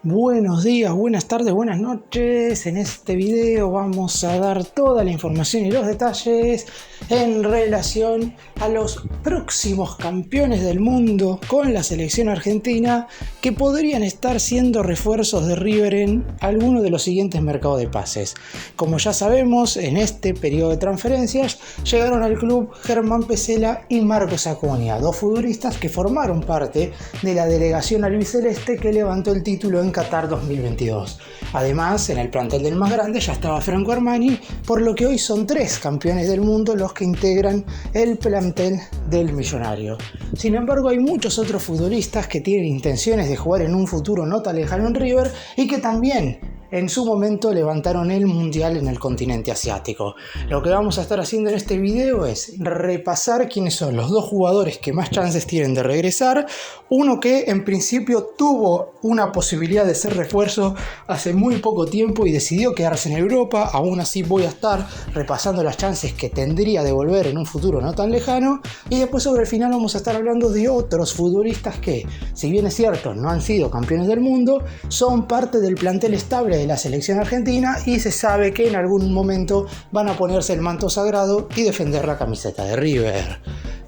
Buenos días, buenas tardes, buenas noches. En este video vamos a dar toda la información y los detalles en relación a los próximos campeones del mundo con la selección argentina que podrían estar siendo refuerzos de River en alguno de los siguientes mercados de pases. Como ya sabemos, en este periodo de transferencias llegaron al club Germán Pesela y Marcos Acuña, dos futbolistas que formaron parte de la delegación albiceleste que levantó el título en Qatar 2022. Además, en el plantel del más grande ya estaba Franco Armani, por lo que hoy son 3 campeones del mundo los que integran el plantel del Millonario. Sin embargo, hay muchos otros futbolistas que tienen intenciones de jugar en un futuro no tan lejano en River y que también en su momento levantaron el mundial en el continente asiático. Lo que vamos a estar haciendo en este video es repasar quiénes son los 2 jugadores que más chances tienen de regresar. Uno que en principio tuvo una posibilidad de ser refuerzo hace muy poco tiempo y decidió quedarse en Europa. Aún así voy a estar repasando las chances que tendría de volver en un futuro no tan lejano. Y después sobre el final vamos a estar hablando de otros futbolistas que, si bien es cierto, no han sido campeones del mundo, son parte del plantel estable de la selección argentina y se sabe que en algún momento van a ponerse el manto sagrado y defender la camiseta de River.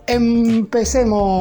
¡Empecemos!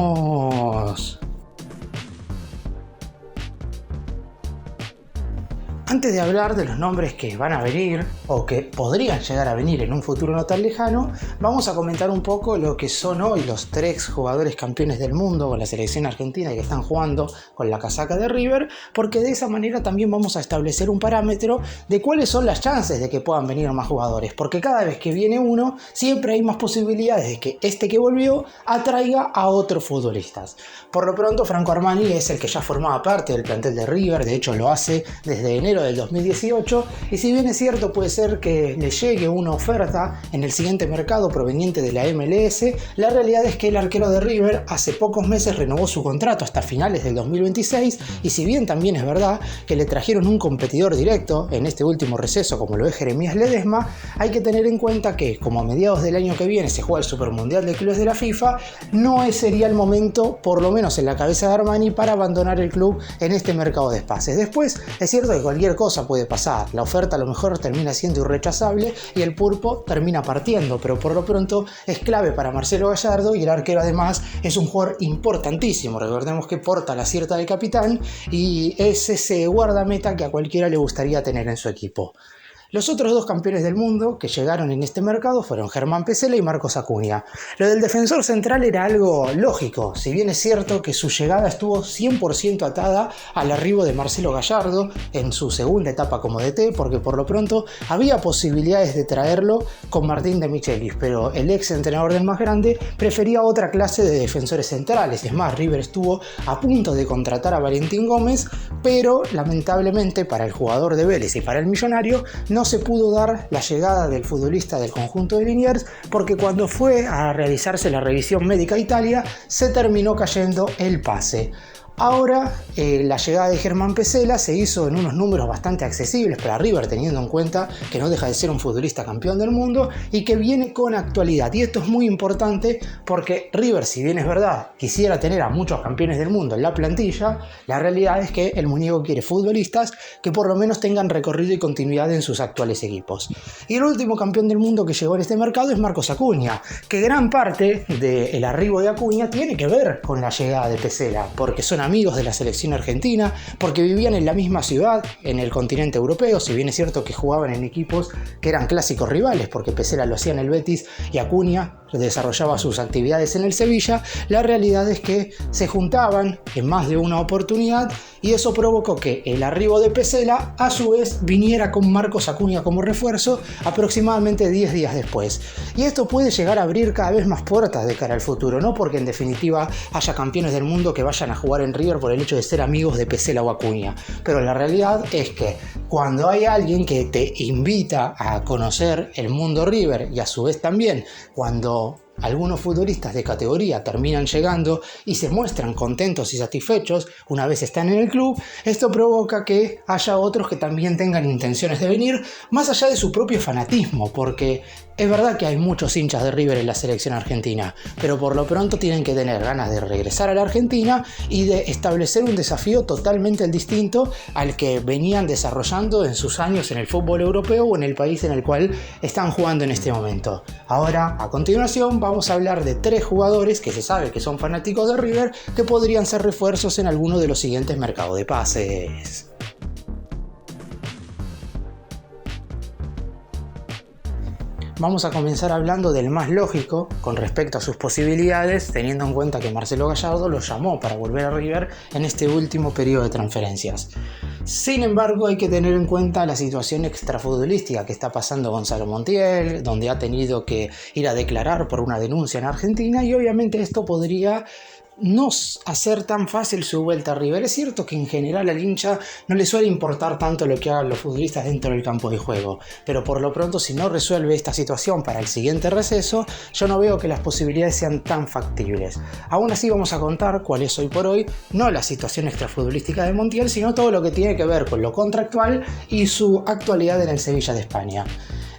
Antes de hablar de los nombres que van a venir o que podrían llegar a venir en un futuro no tan lejano, vamos a comentar un poco lo que son hoy los 3 jugadores campeones del mundo con la selección argentina y que están jugando con la casaca de River, porque de esa manera también vamos a establecer un parámetro de cuáles son las chances de que puedan venir más jugadores, porque cada vez que viene uno siempre hay más posibilidades de que este que volvió atraiga a otros futbolistas. Por lo pronto, Franco Armani es el que ya formaba parte del plantel de River, de hecho lo hace desde enero del 2018, y si bien es cierto puede ser que le llegue una oferta en el siguiente mercado proveniente de la MLS, la realidad es que el arquero de River hace pocos meses renovó su contrato hasta finales del 2026, y si bien también es verdad que le trajeron un competidor directo en este último receso como lo es Jeremías Ledesma, hay que tener en cuenta que como a mediados del año que viene se juega el Supermundial de Clubes de la FIFA, no sería el momento, por lo menos en la cabeza de Armani, para abandonar el club en este mercado de pases. Después es cierto que cualquier cosa puede pasar, la oferta a lo mejor termina siendo irrechazable y el pulpo termina partiendo, pero por lo pronto es clave para Marcelo Gallardo y el arquero además es un jugador importantísimo. Recordemos que porta la cierta de capitán y es ese guardameta que a cualquiera le gustaría tener en su equipo. Los otros 2 campeones del mundo que llegaron en este mercado fueron Germán Pesela y Marcos Acuña. Lo del defensor central era algo lógico, si bien es cierto que su llegada estuvo 100% atada al arribo de Marcelo Gallardo en su segunda etapa como DT, porque por lo pronto había posibilidades de traerlo con Martín de Michelis, pero el ex entrenador del más grande prefería otra clase de defensores centrales. Es más, River estuvo a punto de contratar a Valentín Gómez, pero lamentablemente para el jugador de Vélez y para el Millonario no se pudo dar la llegada del futbolista del conjunto de Liniers, porque cuando fue a realizarse la revisión médica a Italia se terminó cayendo el pase. Ahora la llegada de Germán Pesela se hizo en unos números bastante accesibles para River, teniendo en cuenta que no deja de ser un futbolista campeón del mundo y que viene con actualidad. Y esto es muy importante porque River, si bien es verdad, quisiera tener a muchos campeones del mundo en la plantilla, la realidad es que el muñeco quiere futbolistas que por lo menos tengan recorrido y continuidad en sus actuales equipos. Y el último campeón del mundo que llegó en este mercado es Marcos Acuña, que gran parte del arribo de Acuña tiene que ver con la llegada de Pesela, porque son amigos de la selección argentina, porque vivían en la misma ciudad en el continente europeo, si bien es cierto que jugaban en equipos que eran clásicos rivales, porque Pesela lo hacía en el Betis y Acuña desarrollaba sus actividades en el Sevilla. La realidad es que se juntaban en más de una oportunidad y eso provocó que el arribo de Pesela a su vez viniera con Marcos Acuña como refuerzo aproximadamente 10 días después. Y esto puede llegar a abrir cada vez más puertas de cara al futuro, no porque en definitiva haya campeones del mundo que vayan a jugar en River por el hecho de ser amigos de Pesela o Acuña, pero la realidad es que cuando hay alguien que te invita a conocer el mundo River y a su vez también cuando algunos futbolistas de categoría terminan llegando y se muestran contentos y satisfechos una vez están en el club, esto provoca que haya otros que también tengan intenciones de venir, más allá de su propio fanatismo, porque es verdad que hay muchos hinchas de River en la selección argentina, pero por lo pronto tienen que tener ganas de regresar a la Argentina y de establecer un desafío totalmente distinto al que venían desarrollando en sus años en el fútbol europeo o en el país en el cual están jugando en este momento. Ahora, a continuación, vamos a hablar de 3 jugadores que se sabe que son fanáticos de River que podrían ser refuerzos en alguno de los siguientes mercados de pases. Vamos a comenzar hablando del más lógico con respecto a sus posibilidades, teniendo en cuenta que Marcelo Gallardo lo llamó para volver a River en este último periodo de transferencias. Sin embargo, hay que tener en cuenta la situación extrafutbolística que está pasando Gonzalo Montiel, donde ha tenido que ir a declarar por una denuncia en Argentina, y obviamente esto podría no hacer tan fácil su vuelta a River. Es cierto que en general al hincha no le suele importar tanto lo que hagan los futbolistas dentro del campo de juego, pero por lo pronto, si no resuelve esta situación para el siguiente receso, yo no veo que las posibilidades sean tan factibles. Aún así, vamos a contar cuál es hoy por hoy no la situación extrafutbolística de Montiel, sino todo lo que tiene que ver con lo contractual y su actualidad en el Sevilla de España.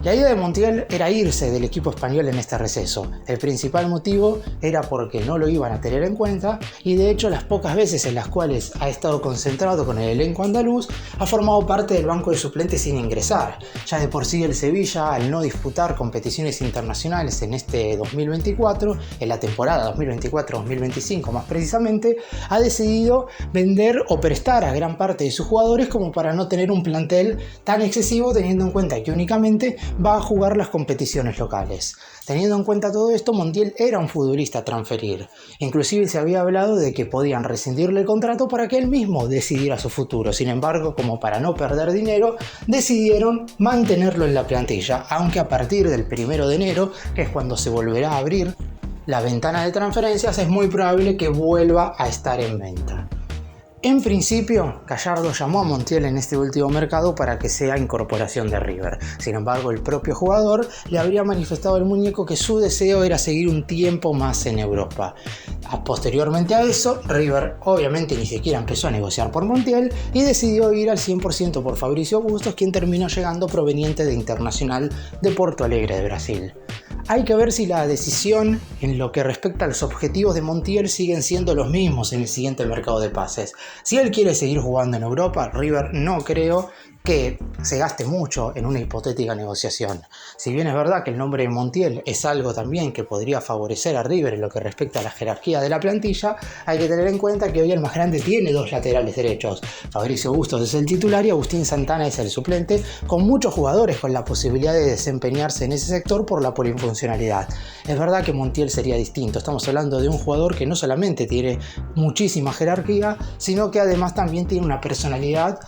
La idea de Montiel era irse del equipo español en este receso. El principal motivo era porque no lo iban a tener en cuenta, y de hecho las pocas veces en las cuales ha estado concentrado con el elenco andaluz ha formado parte del banco de suplentes sin ingresar. Ya de por sí el Sevilla, al no disputar competiciones internacionales en este 2024, en la temporada 2024-2025 más precisamente, ha decidido vender o prestar a gran parte de sus jugadores como para no tener un plantel tan excesivo, teniendo en cuenta que únicamente va a jugar las competiciones locales. Teniendo en cuenta todo esto, Montiel era un futbolista a transferir. Inclusive se había hablado de que podían rescindirle el contrato para que él mismo decidiera su futuro. Sin embargo, como para no perder dinero, decidieron mantenerlo en la plantilla, aunque a partir del 1 de enero, que es cuando se volverá a abrir la ventana de transferencias, es muy probable que vuelva a estar en venta. En principio, Gallardo llamó a Montiel en este último mercado para que sea incorporación de River. Sin embargo, el propio jugador le habría manifestado al muñeco que su deseo era seguir un tiempo más en Europa. Posteriormente a eso, River obviamente ni siquiera empezó a negociar por Montiel y decidió ir al 100% por Fabricio Bustos, quien terminó llegando proveniente de Internacional de Porto Alegre de Brasil. Hay que ver si la decisión en lo que respecta a los objetivos de Montiel siguen siendo los mismos en el siguiente mercado de pases. Si él quiere seguir jugando en Europa, River no creo que se gaste mucho en una hipotética negociación. Si bien es verdad que el nombre de Montiel es algo también que podría favorecer a River en lo que respecta a la jerarquía de la plantilla, hay que tener en cuenta que hoy el más grande tiene 2 laterales derechos. Fabricio Bustos es el titular y Agustín Santana es el suplente, con muchos jugadores con la posibilidad de desempeñarse en ese sector por la polifuncionalidad. Es verdad que Montiel sería distinto. Estamos hablando de un jugador que no solamente tiene muchísima jerarquía, sino que además también tiene una personalidad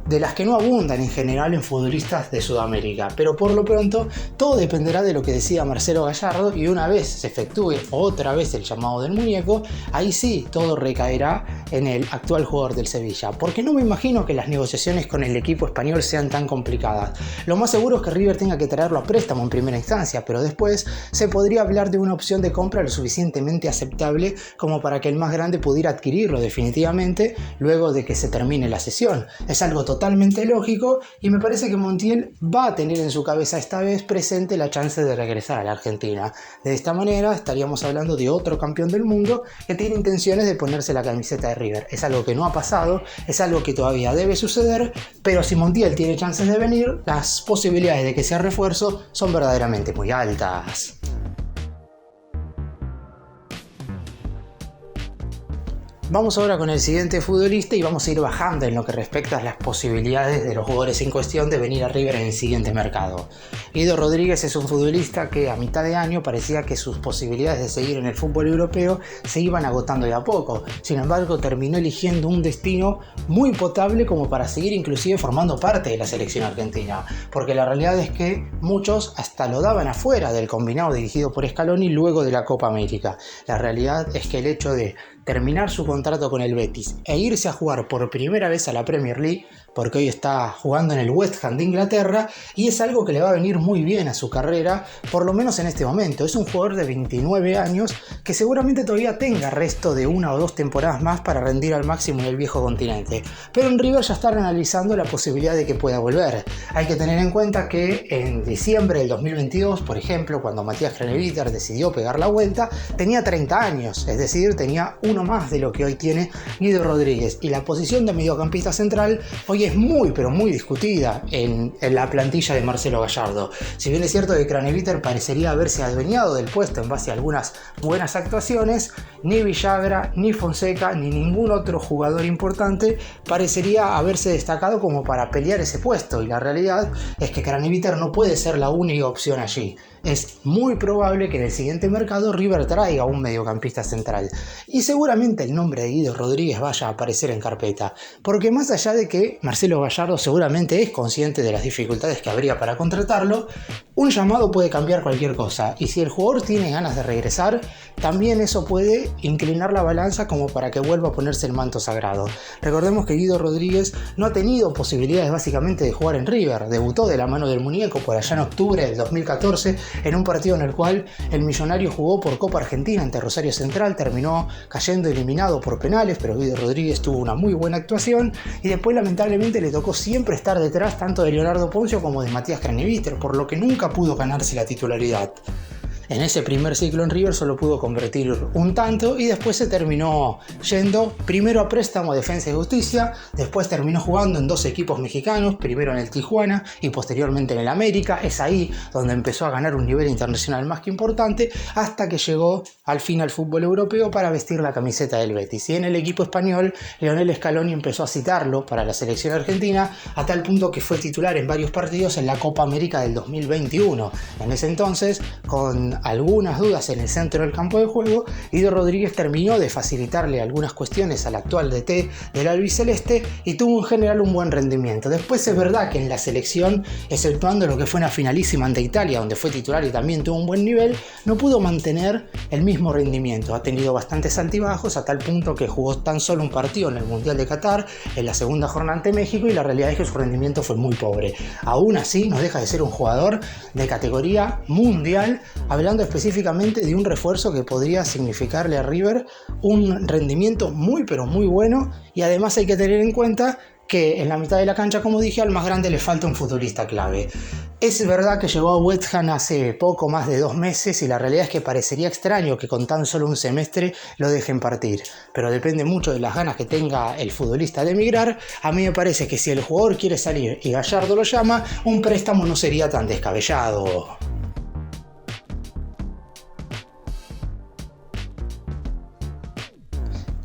de las que no abundan en general en futbolistas de Sudamérica. Pero por lo pronto todo dependerá de lo que decida Marcelo Gallardo, y una vez se efectúe otra vez el llamado del muñeco, ahí sí todo recaerá en el actual jugador del Sevilla, porque no me imagino que las negociaciones con el equipo español sean tan complicadas. Lo más seguro es que River tenga que traerlo a préstamo en primera instancia, pero después se podría hablar de una opción de compra lo suficientemente aceptable como para que el más grande pudiera adquirirlo definitivamente luego de que se termine la cesión. Es algo totalmente lógico, y me parece que Montiel va a tener en su cabeza esta vez presente la chance de regresar a la Argentina. De esta manera estaríamos hablando de otro campeón del mundo que tiene intenciones de ponerse la camiseta de River. Es algo que no ha pasado, es algo que todavía debe suceder, pero si Montiel tiene chances de venir, las posibilidades de que sea refuerzo son verdaderamente muy altas. Vamos ahora con el siguiente futbolista y vamos a ir bajando en lo que respecta a las posibilidades de los jugadores en cuestión de venir a River en el siguiente mercado. Guido Rodríguez es un futbolista que a mitad de año parecía que sus posibilidades de seguir en el fútbol europeo se iban agotando de a poco. Sin embargo, terminó eligiendo un destino muy potable como para seguir inclusive formando parte de la selección argentina, porque la realidad es que muchos hasta lo daban afuera del combinado dirigido por Scaloni luego de la Copa América. La realidad es que el hecho de terminar su contrato con el Betis e irse a jugar por primera vez a la Premier League porque hoy está jugando en el West Ham de Inglaterra y es algo que le va a venir muy bien a su carrera, por lo menos en este momento. Es un jugador de 29 años que seguramente todavía tenga resto de 1 o 2 temporadas más para rendir al máximo en el viejo continente, pero en River ya están analizando la posibilidad de que pueda volver. Hay que tener en cuenta que en diciembre del 2022, por ejemplo, cuando Matías Craneviter decidió pegar la vuelta, tenía 30 años, es decir, tenía uno más de lo que hoy tiene Guido Rodríguez, y la posición de mediocampista central hoy es muy pero muy discutida en la plantilla de Marcelo Gallardo. Si bien es cierto que Craneviter parecería haberse adueñado del puesto en base a algunas buenas actuaciones, ni Villagra, ni Fonseca, ni ningún otro jugador importante parecería haberse destacado como para pelear ese puesto, y la realidad es que Craneviter no puede ser la única opción allí. Es muy probable que en el siguiente mercado River traiga un mediocampista central, y seguramente el nombre de Guido Rodríguez vaya a aparecer en carpeta, porque más allá de que Marcelo Gallardo seguramente es consciente de las dificultades que habría para contratarlo, un llamado puede cambiar cualquier cosa, y si el jugador tiene ganas de regresar, también eso puede inclinar la balanza como para que vuelva a ponerse el manto sagrado. Recordemos que Guido Rodríguez no ha tenido posibilidades básicamente de jugar en River, debutó de la mano del muñeco por allá en octubre del 2014, en un partido en el cual el Millonario jugó por Copa Argentina ante Rosario Central, terminó cayendo eliminado por penales, pero Guido Rodríguez tuvo una muy buena actuación, y después lamentablemente le tocó siempre estar detrás tanto de Leonardo Poncio como de Matías Craneviter, por lo que nunca pudo ganarse la titularidad. En ese primer ciclo en River solo pudo convertir un tanto y después se terminó yendo primero a préstamo a Defensa y Justicia, después terminó jugando en 2 equipos mexicanos, primero en el Tijuana y posteriormente en el América. Es ahí donde empezó a ganar un nivel internacional más que importante, hasta que llegó al fin al fútbol europeo para vestir la camiseta del Betis. Y en el equipo español, Lionel Scaloni empezó a citarlo para la selección argentina, a tal punto que fue titular en varios partidos en la Copa América del 2021. En ese entonces, con algunas dudas en el centro del campo de juego, Guido Rodríguez terminó de facilitarle algunas cuestiones al actual DT del albiceleste y tuvo en general un buen rendimiento. Después es verdad que en la selección, exceptuando lo que fue una finalísima ante Italia, donde fue titular y también tuvo un buen nivel, no pudo mantener el mismo rendimiento. Ha tenido bastantes altibajos, a tal punto que jugó tan solo un partido en el Mundial de Qatar, en la segunda jornada ante México, y la realidad es que su rendimiento fue muy pobre. Aún así, no deja de ser un jugador de categoría mundial, hablando específicamente de un refuerzo que podría significarle a River un rendimiento muy pero muy bueno, y además hay que tener en cuenta que en la mitad de la cancha, como dije, al más grande le falta un futbolista clave. Es verdad que llegó a West Ham hace poco más de 2 meses y la realidad es que parecería extraño que con tan solo un semestre lo dejen partir, pero depende mucho de las ganas que tenga el futbolista de emigrar. A mí me parece que si el jugador quiere salir y Gallardo lo llama, un préstamo no sería tan descabellado.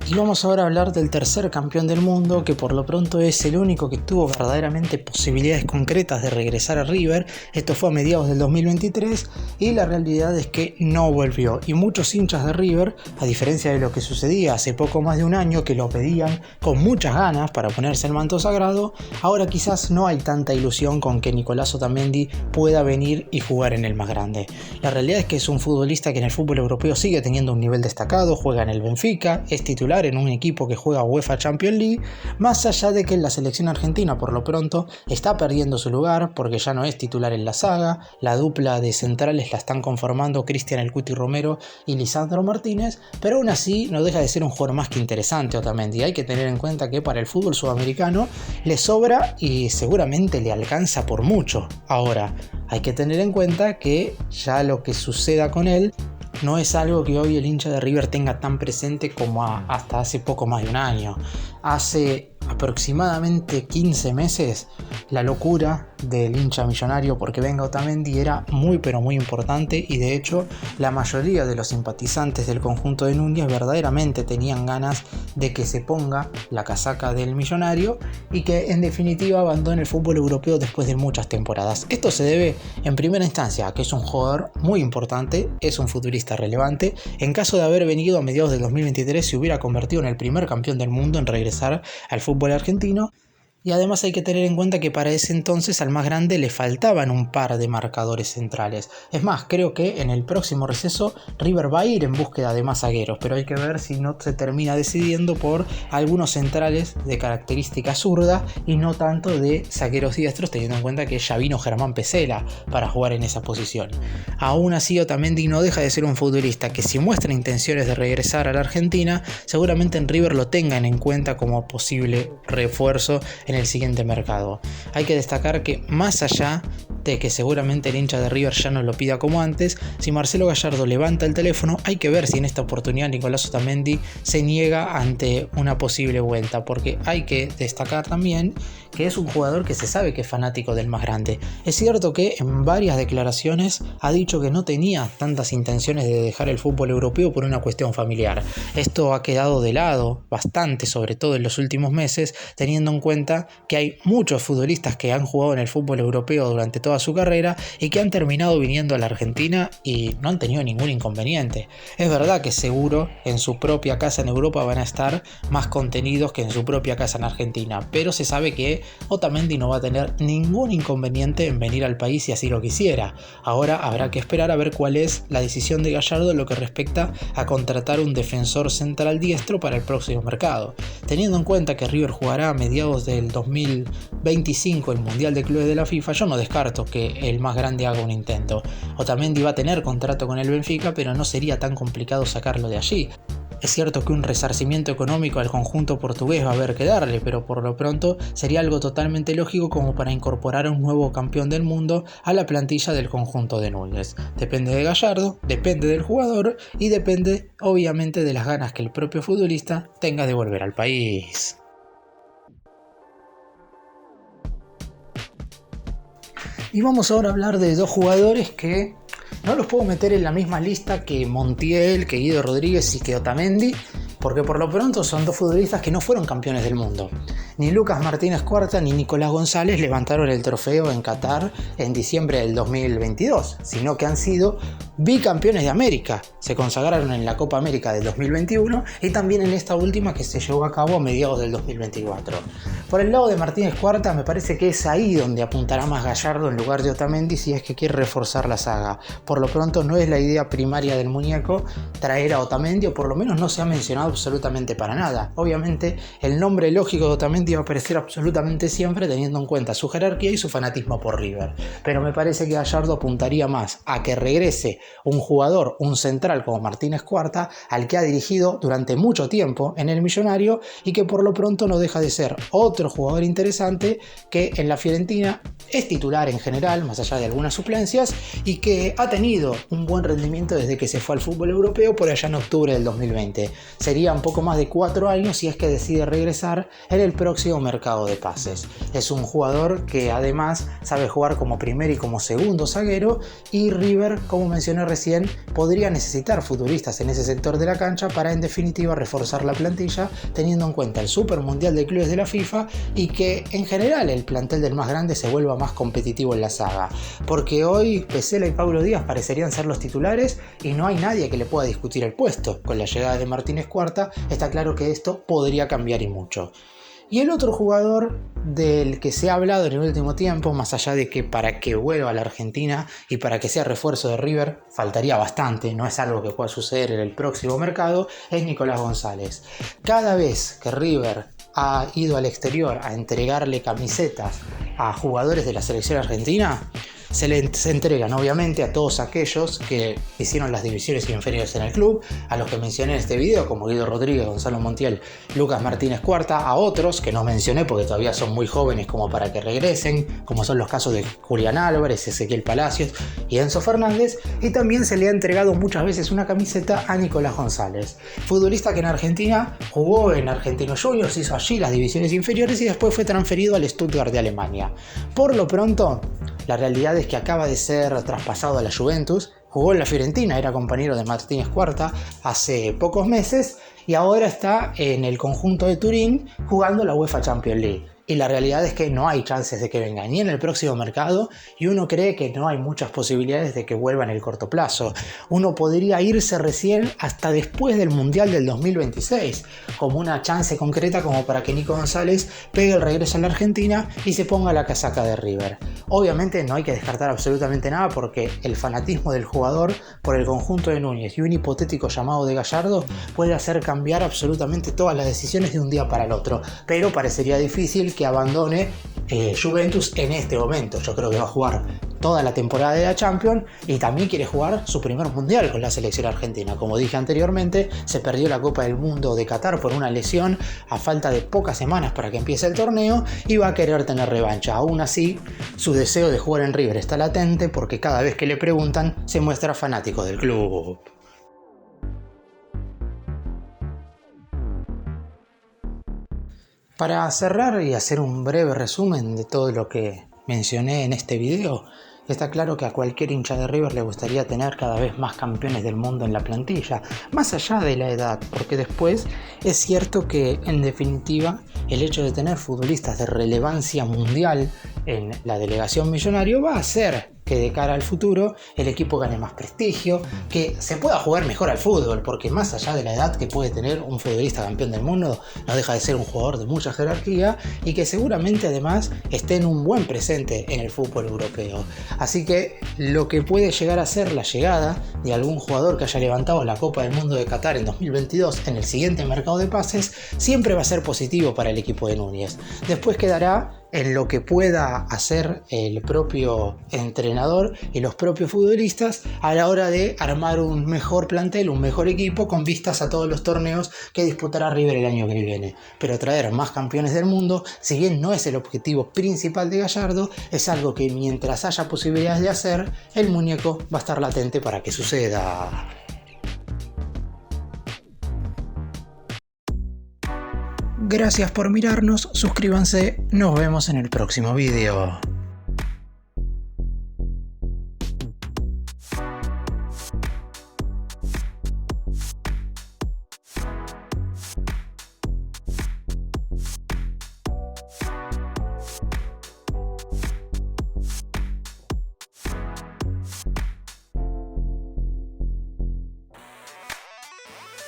Y vamos ahora a hablar del tercer campeón del mundo, que por lo pronto es el único que tuvo verdaderamente posibilidades concretas de regresar a River. Esto fue a mediados del 2023 y la realidad es que no volvió. Y muchos hinchas de River, a diferencia de lo que sucedía hace poco más de un año, que lo pedían con muchas ganas para ponerse el manto sagrado, ahora quizás no hay tanta ilusión con que Nicolás Otamendi pueda venir y jugar en el más grande. La realidad es que es un futbolista que en el fútbol europeo sigue teniendo un nivel destacado, juega en el Benfica, es titular en un equipo que juega UEFA Champions League, más allá de que en la selección argentina por lo pronto está perdiendo su lugar porque ya no es titular en la saga. La dupla de centrales la están conformando Cristian El Cuti Romero y Lisandro Martínez, pero aún así no deja de ser un jugador más que interesante Otamendi. Hay que tener en cuenta que para el fútbol sudamericano le sobra y seguramente le alcanza por mucho. Ahora, hay que tener en cuenta que ya lo que suceda con él no es algo que hoy el hincha de River tenga tan presente como hasta hace poco más de un año. Hace aproximadamente 15 meses la locura del hincha millonario porque venga Otamendi era muy pero muy importante, y de hecho la mayoría de los simpatizantes del conjunto de Núñez verdaderamente tenían ganas de que se ponga la casaca del millonario y que en definitiva abandone el fútbol europeo después de muchas temporadas. Esto se debe en primera instancia a que es un jugador muy importante, es un futbolista relevante. En caso de haber venido a mediados del 2023 se hubiera convertido en el primer campeón del mundo en regresar al fútbol argentino. Y además hay que tener en cuenta que para ese entonces al más grande le faltaban un par de marcadores centrales. Es más, creo que en el próximo receso River va a ir en búsqueda de más zagueros, pero hay que ver si no se termina decidiendo por algunos centrales de característica zurda y no tanto de zagueros diestros, teniendo en cuenta que ya vino Germán Pesela para jugar en esa posición. Aún así, Otamendi no deja de ser un futbolista que, si muestra intenciones de regresar a la Argentina, seguramente en River lo tengan en cuenta como posible refuerzo en el siguiente mercado. Hay que destacar que, más allá de que seguramente el hincha de River ya no lo pida como antes, si Marcelo Gallardo levanta el teléfono, hay que ver si en esta oportunidad Nicolás Otamendi se niega ante una posible vuelta, porque hay que destacar también que es un jugador que se sabe que es fanático del más grande. Es cierto que en varias declaraciones ha dicho que no tenía tantas intenciones de dejar el fútbol europeo por una cuestión familiar. Esto ha quedado de lado bastante, sobre todo en los últimos meses, teniendo en cuenta que hay muchos futbolistas que han jugado en el fútbol europeo durante toda su carrera y que han terminado viniendo a la Argentina y no han tenido ningún inconveniente. Es verdad que seguro en su propia casa en Europa van a estar más contenidos que en su propia casa en Argentina, pero se sabe que Otamendi no va a tener ningún inconveniente en venir al país si así lo quisiera. Ahora habrá que esperar a ver cuál es la decisión de Gallardo en lo que respecta a contratar un defensor central diestro para el próximo mercado. Teniendo en cuenta que River jugará a mediados del 2025 el Mundial de Clubes de la FIFA, yo no descarto que el más grande haga un intento. Otamendi va a tener contrato con el Benfica, pero no sería tan complicado sacarlo de allí. Es cierto que un resarcimiento económico al conjunto portugués va a haber que darle, pero por lo pronto sería algo totalmente lógico como para incorporar a un nuevo campeón del mundo a la plantilla del conjunto de Núñez. Depende de Gallardo, depende del jugador y depende obviamente de las ganas que el propio futbolista tenga de volver al país. Y vamos ahora a hablar de dos jugadores que no los puedo meter en la misma lista que Montiel, que Guido Rodríguez y que Otamendi, porque por lo pronto son dos futbolistas que no fueron campeones del mundo. Ni Lucas Martínez Cuarta ni Nicolás González levantaron el trofeo en Qatar en diciembre del 2022, sino que han sido bicampeones de América. Se consagraron en la Copa América del 2021 y también en esta última que se llevó a cabo a mediados del 2024. Por el lado de Martínez Cuarta, me parece que es ahí donde apuntará más Gallardo en lugar de Otamendi si es que quiere reforzar la saga. Por lo pronto no es la idea primaria del muñeco traer a Otamendi, o por lo menos no se ha mencionado absolutamente para nada. Obviamente el nombre lógico de Otamendi va a aparecer absolutamente siempre, teniendo en cuenta su jerarquía y su fanatismo por River, pero me parece que Gallardo apuntaría más a que regrese un jugador, un central como Martínez Cuarta, al que ha dirigido durante mucho tiempo en el Millonario y que por lo pronto no deja de ser otro jugador interesante que en la Fiorentina es titular en general, más allá de algunas suplencias, y que ha tenido un buen rendimiento desde que se fue al fútbol europeo por allá en octubre del 2020. Sería un poco más de 4 años si es que decide regresar en el próximo mercado de pases. Es un jugador que además sabe jugar como primer y como segundo zaguero, y River, como mencioné recién, podría necesitar futbolistas en ese sector de la cancha para en definitiva reforzar la plantilla, teniendo en cuenta el Super Mundial de Clubes de la FIFA y que en general el plantel del más grande se vuelva más competitivo en la saga, porque hoy Pesela y Paulo Díaz parecerían ser los titulares y no hay nadie que le pueda discutir el puesto. Con la llegada de Martínez Cuarta está claro que esto podría cambiar y mucho. Y el otro jugador del que se ha hablado en el último tiempo, más allá de que para que vuelva a la Argentina y para que sea refuerzo de River faltaría bastante, no es algo que pueda suceder en el próximo mercado, es Nicolás González. Cada vez que River ha ido al exterior a entregarle camisetas a jugadores de la selección argentina, se entregan obviamente a todos aquellos que hicieron las divisiones inferiores en el club, a los que mencioné en este video como Guido Rodríguez, Gonzalo Montiel, Lucas Martínez Cuarta, a otros que no mencioné porque todavía son muy jóvenes como para que regresen, como son los casos de Julián Álvarez, Ezequiel Palacios y Enzo Fernández, y también se le ha entregado muchas veces una camiseta a Nicolás González, futbolista que en Argentina jugó en Argentinos Juniors, hizo allí las divisiones inferiores y después fue transferido al Stuttgart de Alemania. Por lo pronto, la realidad es que acaba de ser traspasado a la Juventus, jugó en la Fiorentina, era compañero de Martínez Cuarta hace pocos meses y ahora está en el conjunto de Turín jugando la UEFA Champions League. y la realidad es que no hay chances de que venga ni en el próximo mercado y uno cree que no hay muchas posibilidades de que vuelva en el corto plazo. Uno podría irse recién hasta después del Mundial del 2026 como una chance concreta como para que Nico González pegue el regreso a la Argentina y se ponga la casaca de River. Obviamente no hay que descartar absolutamente nada porque el fanatismo del jugador por el conjunto de Núñez y un hipotético llamado de Gallardo puede hacer cambiar absolutamente todas las decisiones de un día para el otro, pero parecería difícil que abandone Juventus en este momento. Yo creo que va a jugar toda la temporada de la Champions y también quiere jugar su primer mundial con la selección argentina. Como dije anteriormente, se perdió la Copa del Mundo de Qatar por una lesión a falta de pocas semanas para que empiece el torneo y va a querer tener revancha. Aún así, su deseo de jugar en River está latente porque cada vez que le preguntan se muestra fanático del club. Para cerrar y hacer un breve resumen de todo lo que mencioné en este video, está claro que a cualquier hincha de River le gustaría tener cada vez más campeones del mundo en la plantilla, más allá de la edad, porque después es cierto que en definitiva el hecho de tener futbolistas de relevancia mundial en la delegación millonario va a hacer que de cara al futuro el equipo gane más prestigio, que se pueda jugar mejor al fútbol, porque más allá de la edad que puede tener un futbolista campeón del mundo, no deja de ser un jugador de mucha jerarquía y que seguramente además esté en un buen presente en el fútbol europeo. Así que lo que puede llegar a ser la llegada de algún jugador que haya levantado la Copa del Mundo de Qatar en 2022 en el siguiente mercado de pases siempre va a ser positivo para el equipo de Núñez. Después quedará en lo que pueda hacer el propio entrenador y los propios futbolistas a la hora de armar un mejor plantel, un mejor equipo con vistas a todos los torneos que disputará River el año que viene. Pero traer más campeones del mundo, si bien no es el objetivo principal de Gallardo, es algo que mientras haya posibilidades de hacer, el muñeco va a estar latente para que suceda. Gracias por mirarnos, suscríbanse, nos vemos en el próximo video.